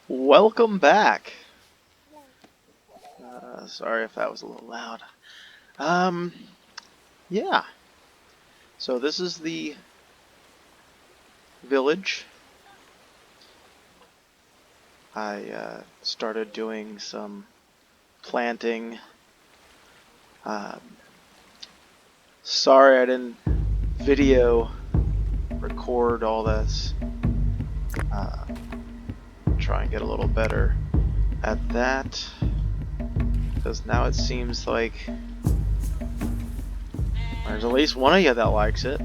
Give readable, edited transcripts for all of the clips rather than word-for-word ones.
Welcome back. Sorry if that was a little loud. Um, yeah. So this is the village. I started doing some planting. Um, Sorry I didn't video record all this. Uh, Try and get a little better at that. Because now it seems like there's at least one of you that likes it.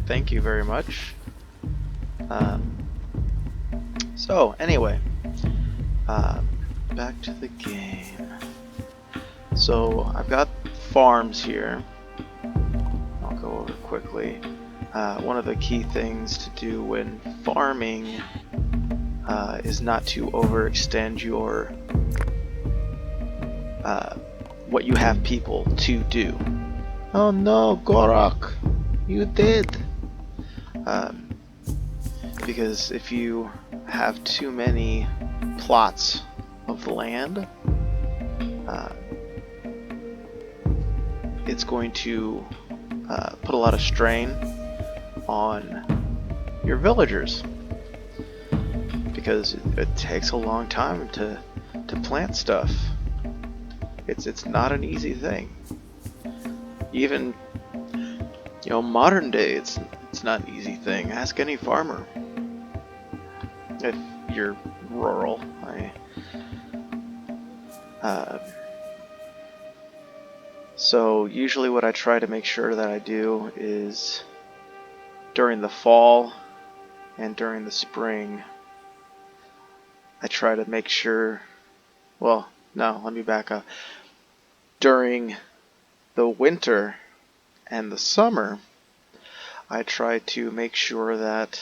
Thank you very much. Um, so, anyway, back to the game. So, I've got farms here. I'll go over quickly. One of the key things to do when farming is not to overextend your what you have people to do. Oh no, Gorak, you did. Because if you have too many plots of land, it's going to put a lot of strain on your villagers, because it takes a long time to plant stuff. It's not an easy thing. Even modern day, it's not an easy thing. Ask any farmer if you're rural. So usually what I try to make sure that I do is during the fall and during the spring, I try to make sure, well, no, let me back up. During the winter and the summer, I try to make sure that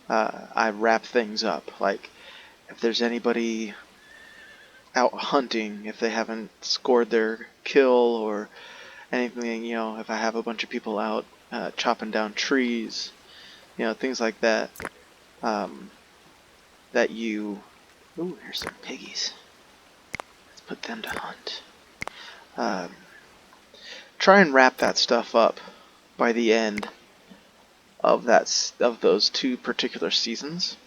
I wrap things up. Like, if there's anybody out hunting, if they haven't scored their kill or anything, if I have a bunch of people out chopping down trees, things like that, that you... Ooh, here's some piggies. Let's put them to hunt. Try and wrap that stuff up by the end of those two particular seasons,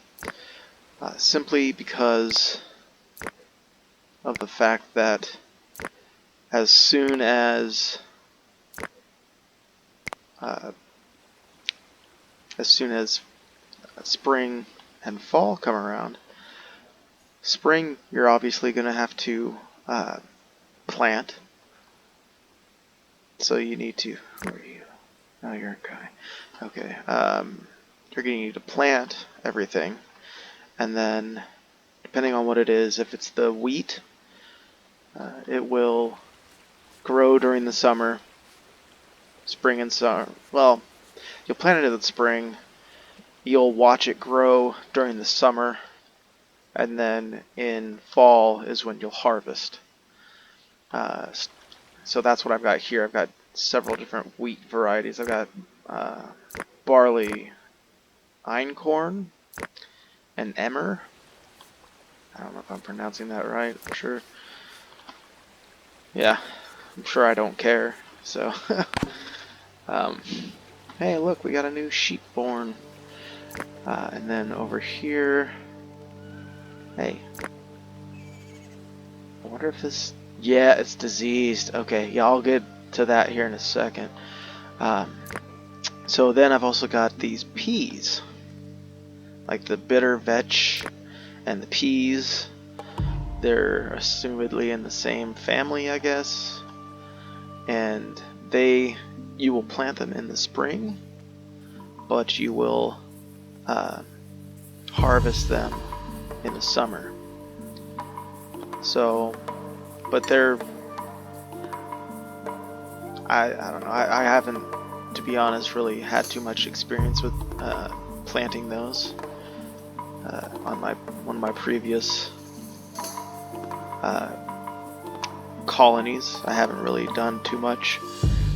simply because of the fact that as soon as spring and fall come around, spring you're obviously going to have to plant. So you need to... Who are you? Oh, you're a guy. Okay. You're going to need to plant everything, and then depending on what it is, if it's the wheat, it will grow during the summer, spring and summer. Well, you'll plant it in the spring, you'll watch it grow during the summer, and then in fall is when you'll harvest. So that's what I've got here. I've got several different wheat varieties. I've got barley, einkorn, and emmer. I don't know if I'm pronouncing that right. I'm sure. Yeah, I'm sure I don't care. So, hey, look, we got a new sheep born. And then over here, hey, I wonder if this... Yeah, it's diseased. Okay, yeah, I'll get to that here in a second. So then I've also got these peas, like the bitter vetch and the peas. They're assumedly in the same family, I guess. And you will plant them in the spring, but you will harvest them in the summer. So, but they're... I don't know. I haven't, to be honest, really had too much experience with planting those. On one of my previous colonies, I haven't really done too much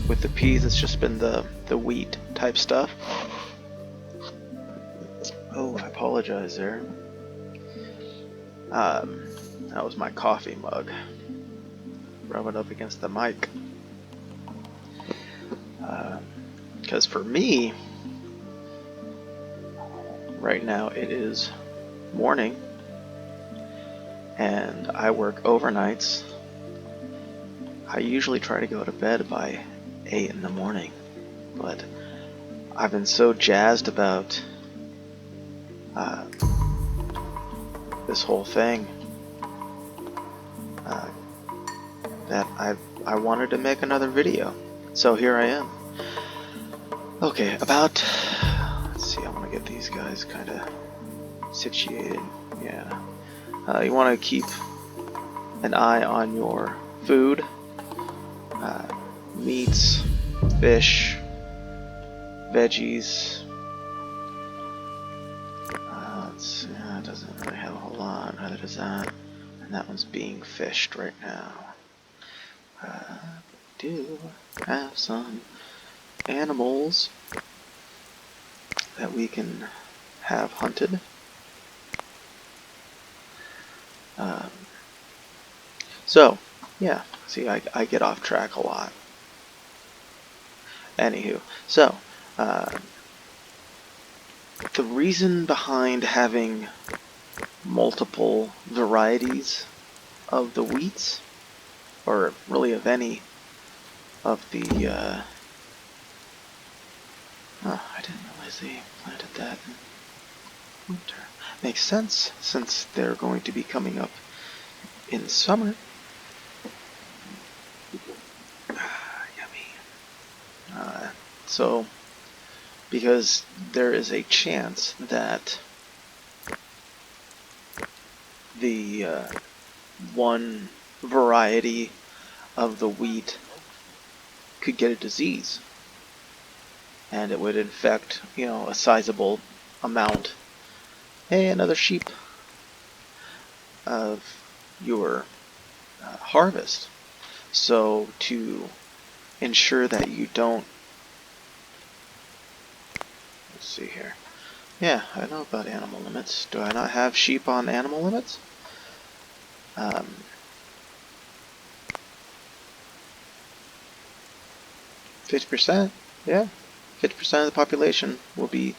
with the peas. It's just been the wheat type stuff. Oh, I apologize there. That was my coffee mug. Rub it up against the mic. Because for me, right now it is morning, and I work overnights. I usually try to go to bed by 8 in the morning, but I've been so jazzed about this whole thing that I wanted to make another video. So here I am. Okay, let's see, I want to get these guys kind of situated. Yeah. You want to keep an eye on your food. Meats, fish, veggies. Let's see, it doesn't really have a whole lot. Neither does that. And that one's being fished right now. Do have some animals that we can have hunted. So, yeah, see, I get off track a lot. Anywho, so, the reason behind having multiple varieties of the wheats, or really of any of the, I didn't realize they planted that in winter. Makes sense, since they're going to be coming up in summer. Yummy. So, because there is a chance that the one variety of the wheat could get a disease, and it would infect, a sizable amount, another sheep, of your harvest. So to ensure that you don't, let's see here. Yeah, I know about animal limits. Do I not have sheep on animal limits? 50%? Yeah. 50% of the population will be...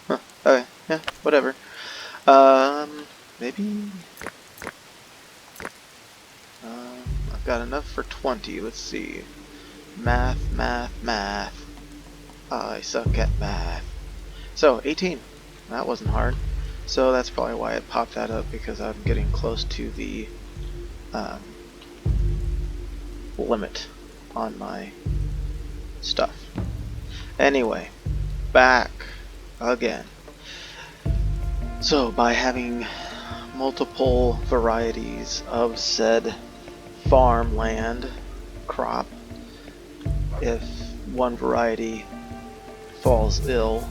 Huh, okay, yeah, whatever. Maybe... I've got enough for 20, let's see. Math. I suck at math. So, 18. That wasn't hard. So that's probably why it popped that up, because I'm getting close to the limit on my stuff. Anyway, back again. So by having multiple varieties of said farmland crop, if one variety falls ill,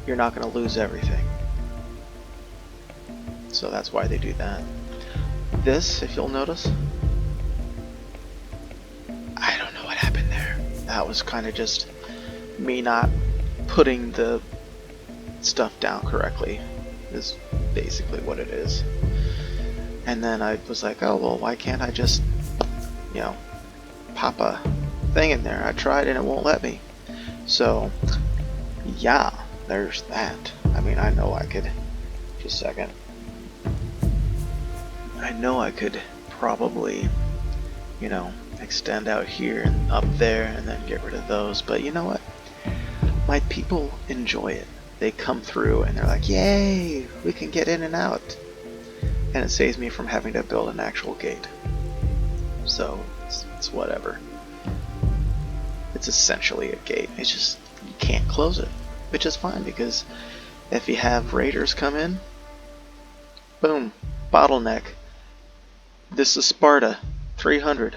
you're not going to lose everything. So that's why they do that. This, if you'll notice, I don't know what happened there. That was kind of just me not putting the stuff down correctly, is basically what it is. And then I was like, oh well, why can't I just, pop a thing in there? I tried and it won't let me. So yeah, there's that. I mean, I know I could, just a second, I know I could probably, extend out here and up there and then get rid of those, but you know what? My people enjoy it. They come through and they're like, yay, we can get in and out. And it saves me from having to build an actual gate. So, it's whatever. It's essentially a gate. It's just, you can't close it. Which is fine, because if you have raiders come in, boom, bottleneck. This is Sparta, 300.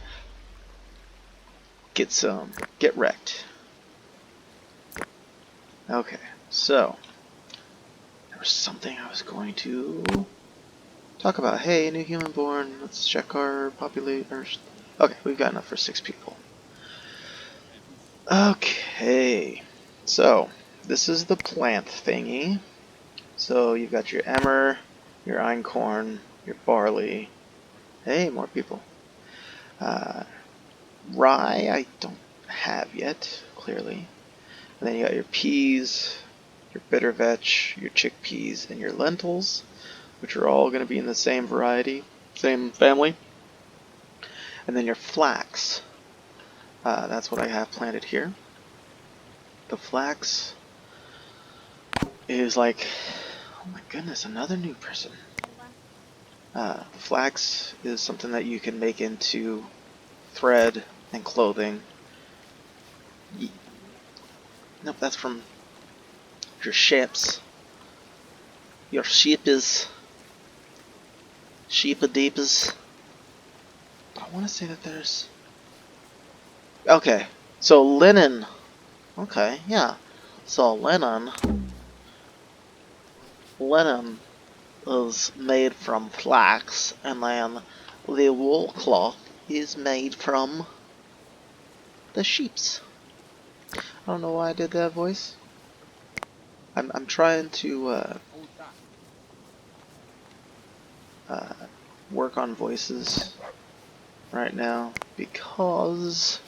Get wrecked. Okay, so there was something I was going to talk about. Hey, new human born. Let's check our population. Okay, we've got enough for 6 people. Okay, so this is the plant thingy. So you've got your emmer, your einkorn, your barley. Hey, more people. Rye, I don't have yet, clearly. And then you got your peas, your bitter vetch, your chickpeas, and your lentils, which are all going to be in the same variety, same family. And then your flax. That's what I have planted here. The flax is like, oh my goodness, another new person. The flax is something that you can make into thread and clothing. Nope, that's from your ships. Your sheepes. Sheepadeepes. But I want to say that there's... Okay, so linen. Okay, yeah. So linen is made from flax, and then the wool cloth is made from the sheeps. I don't know why I did that voice. I'm trying to work on voices right now because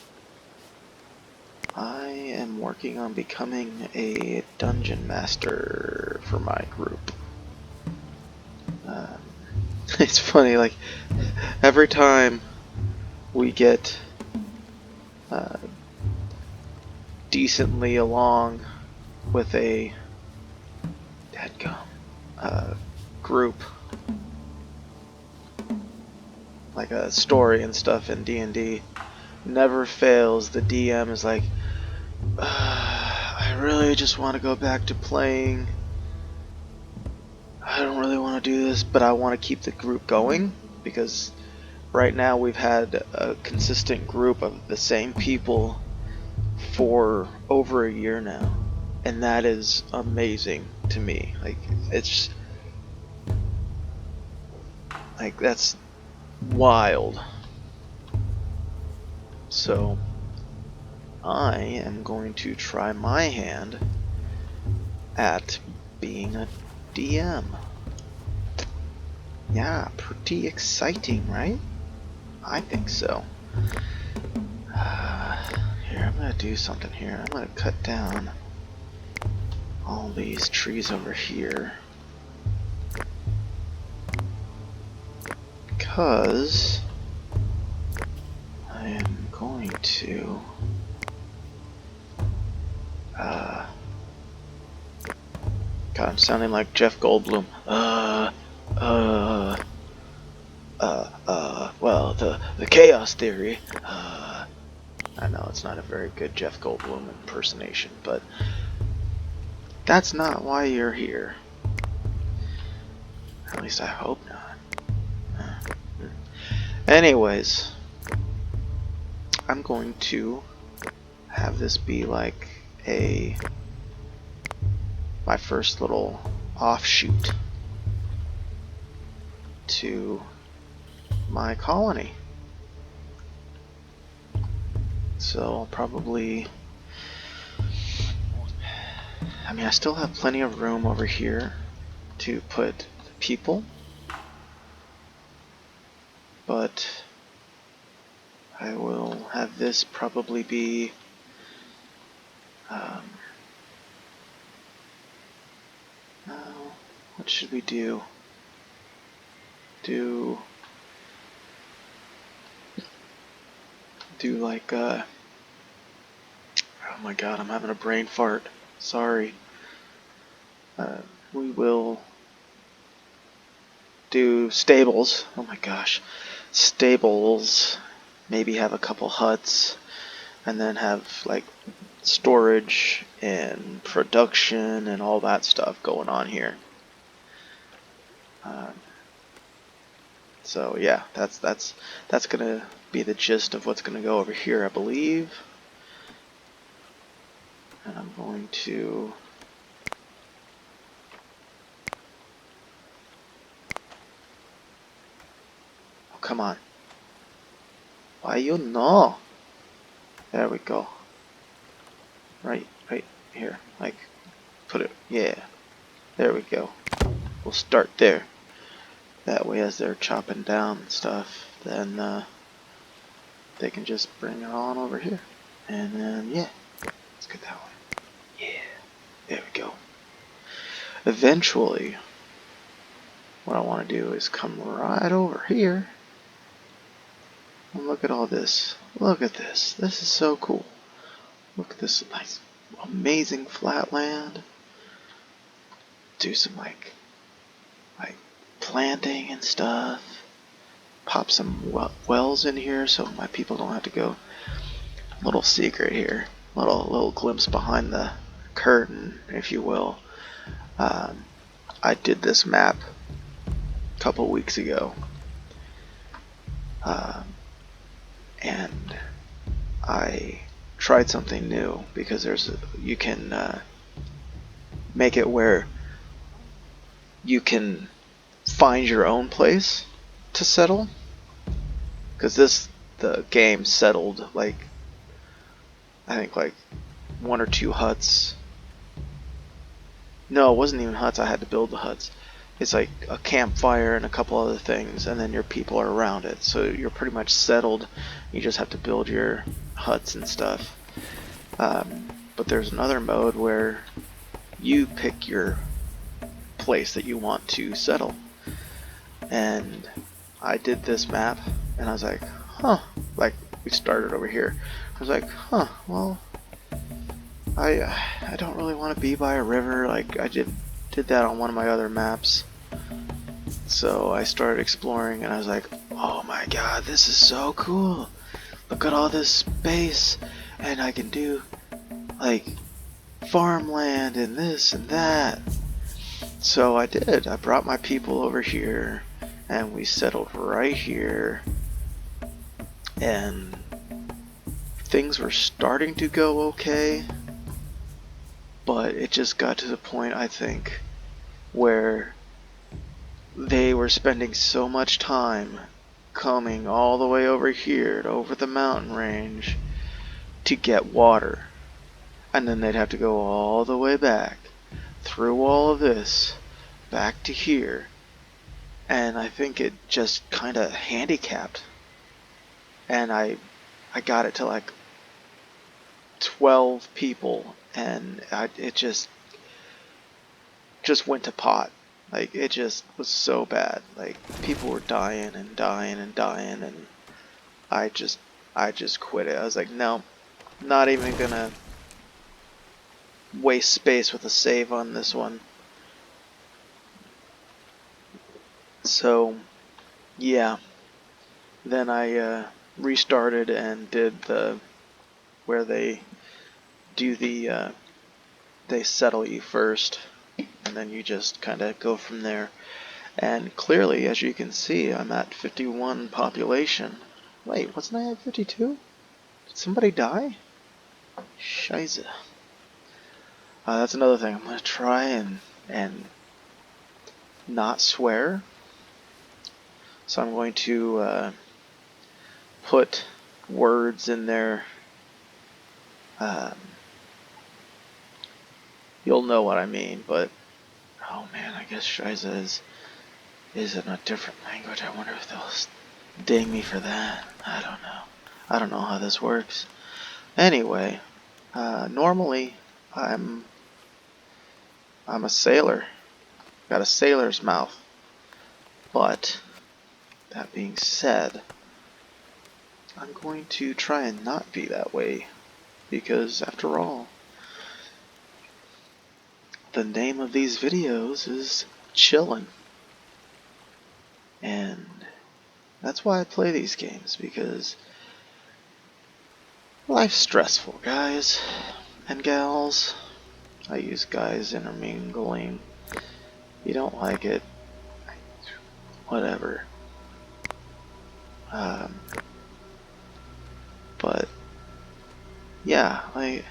I am working on becoming a dungeon master for my group. It's funny, like every time we get decently along with a group, like a story and stuff in D&D, never fails. The DM is like, I really just want to go back to playing. I don't really want to do this, but I want to keep the group going because right now we've had a consistent group of the same people for over a year now, and that is amazing to me. Like, it's like, that's wild. So I am going to try my hand at being a DM. Yeah, pretty exciting, right? I think so. Here, I'm gonna do something here. I'm gonna cut down all these trees over here, because I am going to God, I'm sounding like Jeff Goldblum. Well, the chaos theory. I know it's not a very good Jeff Goldblum impersonation, but that's not why you're here. At least I hope not. Anyways, I'm going to have this be like my first little offshoot to my colony. So I'll probably, I mean, I still have plenty of room over here to put people, but I will have this probably be what should we do? Do like oh my god, I'm having a brain fart. Sorry. We will do stables. Oh my gosh. Stables. Maybe have a couple huts, and then have like storage and production and all that stuff going on here. So yeah, that's gonna be the gist of what's gonna go over here, I believe. And I'm going to come on. Why you know? There we go. Right here. Like, put it, yeah. There we go. We'll start there. That way, as they're chopping down stuff, then they can just bring it on over here. And then, yeah, let's get that one. Yeah, there we go. Eventually, what I want to do is come right over here. And look at all this. Look at this. This is so cool. Look at this nice, amazing flat land. Do some like planting and stuff. Pop some wells in here so my people don't have to go. Little secret here. Little glimpse behind the curtain, if you will. I did this map a couple weeks ago. And I tried something new because you can make it where you can find your own place to settle. Because the game settled like, I think like 1 or 2 huts. No, it wasn't even huts. I had to build the huts. It's like a campfire and a couple other things, and then your people are around it. So you're pretty much settled. You just have to build your huts and stuff. But there's another mode where you pick your place that you want to settle. And I did this map, and I was like, huh. Like, we started over here. I was like, huh, well, I don't really want to be by a river. Like, I did that on one of my other maps. So I started exploring, and I was like, oh my god, this is so cool. Look at all this space, and I can do like farmland and this and that. So I did. I brought my people over here, and we settled right here, and things were starting to go okay, but it just got to the point, I think, where they were spending so much time coming all the way over here over the mountain range to get water, and then they'd have to go all the way back through all of this back to here, and I think it just kind of handicapped, and I got it to like 12 people, and it just went to pot. Like, it just was so bad. Like, people were dying and dying and dying, and I just quit it. I was like, no, not even gonna waste space with a save on this one. So, yeah. Then I restarted and did where they do they settle you first, and then you just kind of go from there. And clearly, as you can see, I'm at 51 population. Wait, wasn't I at 52? Did somebody die? Scheiße. That's another thing. I'm gonna try and not swear. So I'm going to put words in there. You'll know what I mean, but oh man, I guess Scheiße is in a different language. I wonder if they'll ding me for that. I don't know. I don't know how this works. Anyway, normally I'm a sailor. Got a sailor's mouth. But that being said, I'm going to try and not be that way, because after all, the name of these videos is Chillin. And that's why I play these games, because life's stressful, guys and gals. I use guys intermingling. You don't like it, whatever. But yeah, I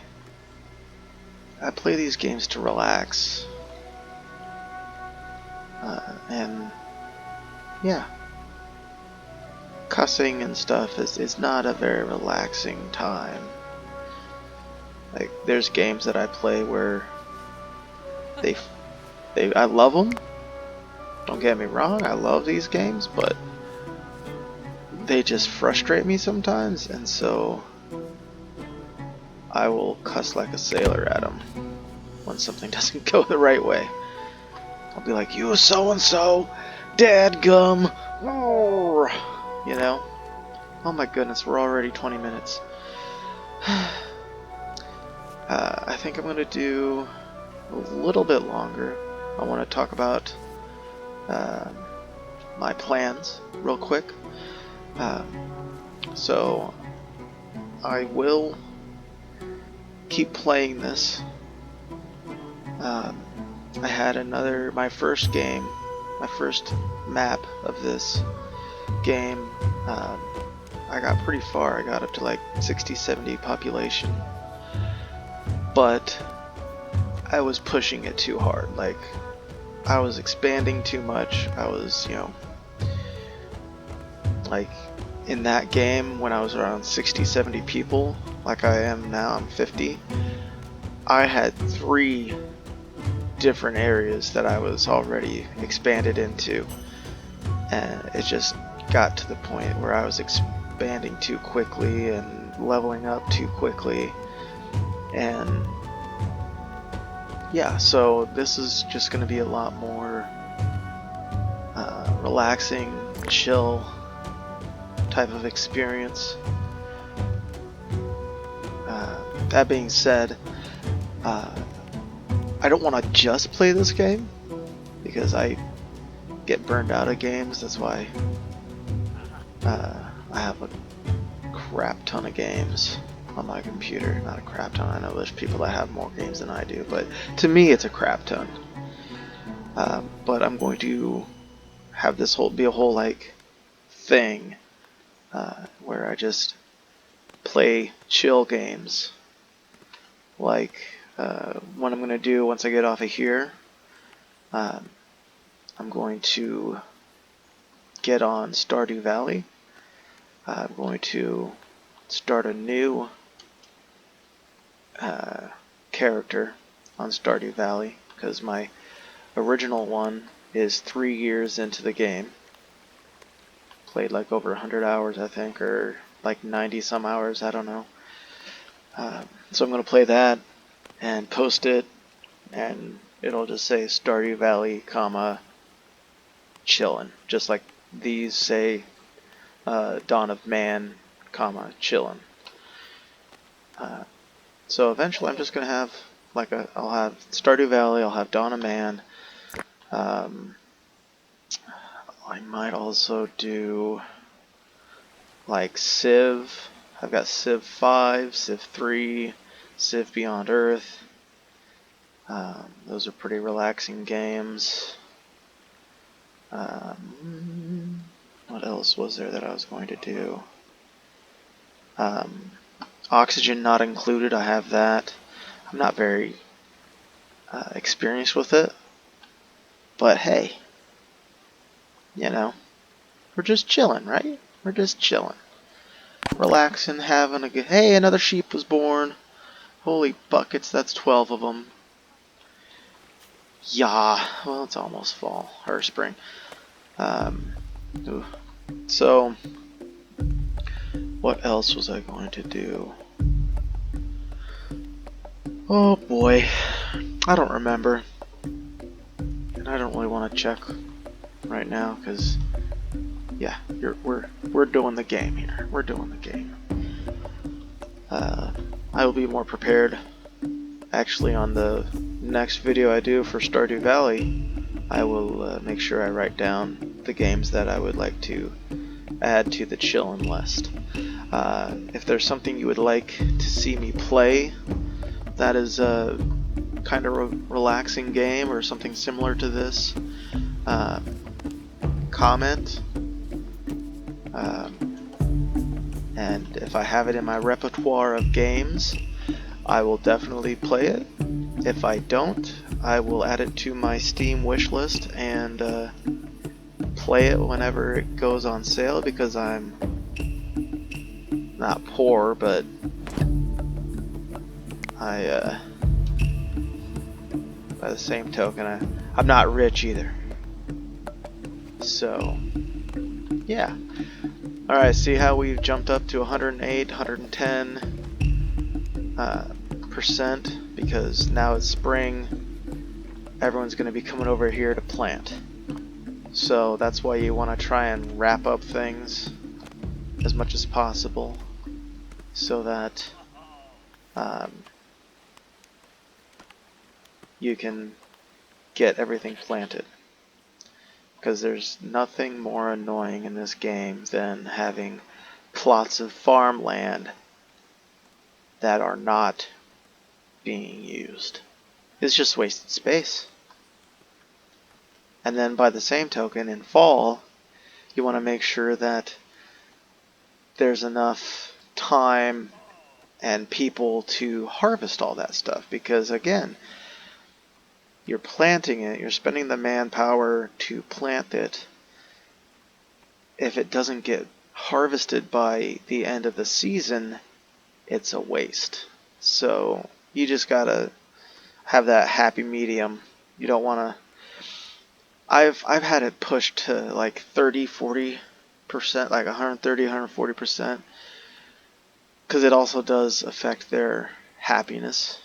play these games to relax, and yeah, cussing and stuff is not a very relaxing time. Like, there's games that I play where I love them, Don't get me wrong, I love these games, but they just frustrate me sometimes, and so I will cuss like a sailor at them when something doesn't go the right way. I'll be like, you so-and-so, dadgum, you know? Oh my goodness, we're already 20 minutes. I think I'm going to do a little bit longer. I want to talk about my plans real quick. So I will keep playing this. I had my first game, my first map of this game. I got pretty far. I got up to like 60, 70 population. But I was pushing it too hard. Like, I was expanding too much. I was, like, in that game when I was around 60, 70 people, like I am now, I'm 50, I had 3 different areas that I was already expanded into. And it just got to the point where I was expanding too quickly and leveling up too quickly. And yeah, so this is just going to be a lot more relaxing, chill type of experience. That being said, I don't want to just play this game because I get burned out of games. That's why I have a crap ton of games on my computer. Not a crap ton. I know there's people that have more games than I do, but to me it's a crap ton. But I'm going to have this be a whole like thing where I just play chill games. Like what I'm going to do once I get off of here, I'm going to get on Stardew Valley. I'm going to start a new character on Stardew Valley because my original one is 3 years into the game. Played like over 100 hours, I think, or like 90 some hours, I don't know. So I'm going to play that and post it, and it'll just say Stardew Valley, Chillin, just like these say Dawn of Man, Chillin. So eventually I'm just going to have like I'll have Stardew Valley, I'll have Dawn of Man. I might also do like Civ. I've got Civ 5, Civ 3, Civ Beyond Earth. Those are pretty relaxing games. What else was there that I was going to do? Oxygen Not Included, I have that. I'm not very experienced with it. But hey, we're just chilling, right? We're just chilling. Relaxing, having a good... Hey, another sheep was born. Holy buckets, that's 12 of them. Yeah, well, it's almost fall, or spring. So, what else was I going to do? Oh boy, I don't remember. And I don't really want to check right now, because, yeah, we're doing the game here. We're doing the game. I will be more prepared. Actually, on the next video I do for Stardew Valley, I will make sure I write down the games that I would like to add to the Chillin list. If there's something you would like to see me play that is a kind of relaxing game or something similar to this, comment. And if I have it in my repertoire of games, I will definitely play it. If I don't, I will add it to my Steam wishlist and play it whenever it goes on sale, because I'm not poor, but by the same token, I'm not rich either. So, yeah. Alright, see how we've jumped up to 108, 110 percent because now it's spring. Everyone's going to be coming over here to plant. So that's why you want to try and wrap up things as much as possible so that you can get everything planted. Because there's nothing more annoying in this game than having plots of farmland that are not being used. It's just wasted space. And then by the same token, in fall, you want to make sure that there's enough time and people to harvest all that stuff. Because again, you're planting it, you're spending the manpower to plant it. If it doesn't get harvested by the end of the season, it's a waste. So you just gotta have that happy medium. You don't want to. I've had it pushed to like 30-40%, like 130-140%, because it also does affect their happiness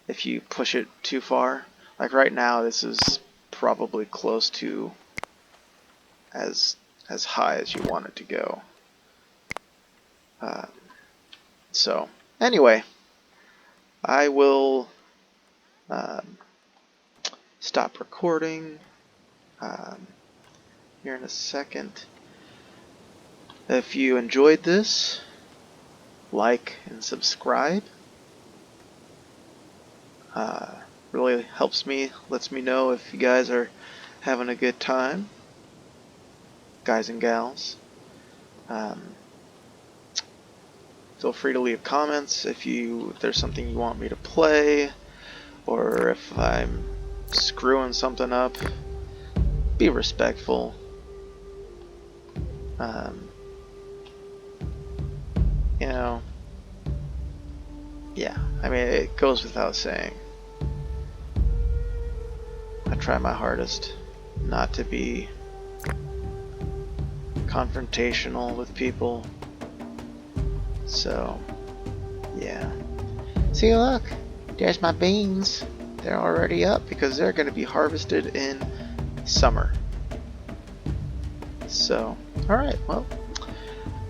if you push it too far. Like right now, this is probably close to as high as you want it to go. So anyway, I will stop recording here in a second. If you enjoyed this, like and subscribe. Really helps me, lets me know if you guys are having a good time, guys and gals. Feel free to leave comments if there's something you want me to play, or if I'm screwing something up. Be respectful. You know, yeah, I mean, it goes without saying. I try my hardest not to be confrontational with people. So, yeah. See, look, there's my beans. They're already up because they're going to be harvested in summer. So, alright, well,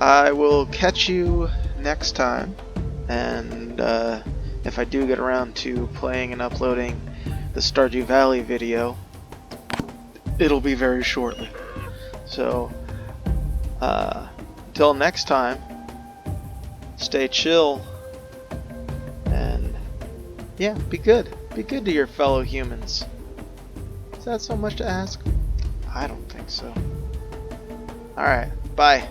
I will catch you next time. And if I do get around to playing and uploading the Stardew Valley video, it'll be very shortly. So, until next time, stay chill, and yeah, be good. Be good to your fellow humans. Is that so much to ask? I don't think so. Alright, bye.